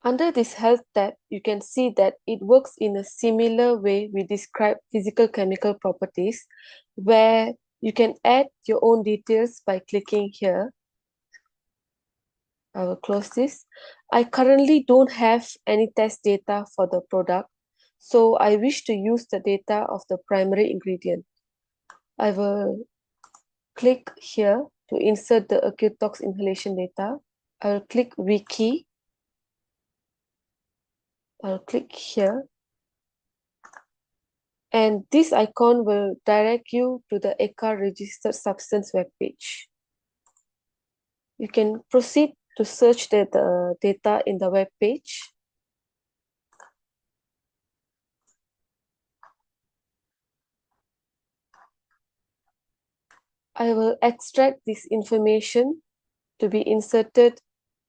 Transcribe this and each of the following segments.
Under this health tab, you can see that it works in a similar way we describe physical chemical properties, where you can add your own details by clicking here. I will close this. I currently don't have any test data for the product, so I wish to use the data of the primary ingredient. I will click here to insert the acute tox inhalation data. I will click Wiki. I'll click here. And this icon will direct you to the ECHA registered substance webpage. You can proceed to search the data in the web page. I will extract this information to be inserted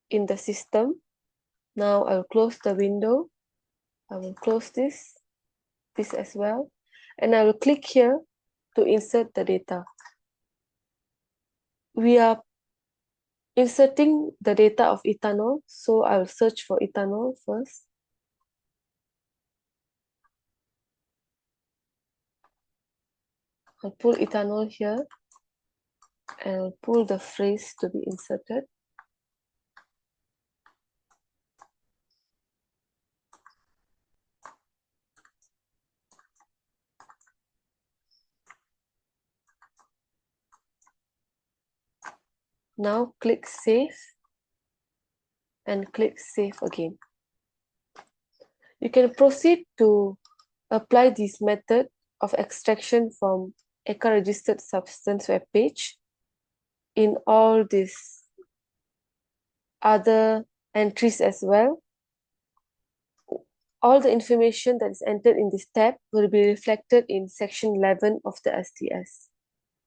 in the system. Now I will close the window. I will close this as well. And I will click here to insert the data. We are inserting the data of ethanol, so I will search for ethanol first. I'll pull ethanol here and I'll pull the phrase to be inserted. Now click Save and click Save again. You can proceed to apply this method of extraction from ECHA registered substance webpage in all these other entries as well. All the information that is entered in this tab will be reflected in section 11 of the SDS.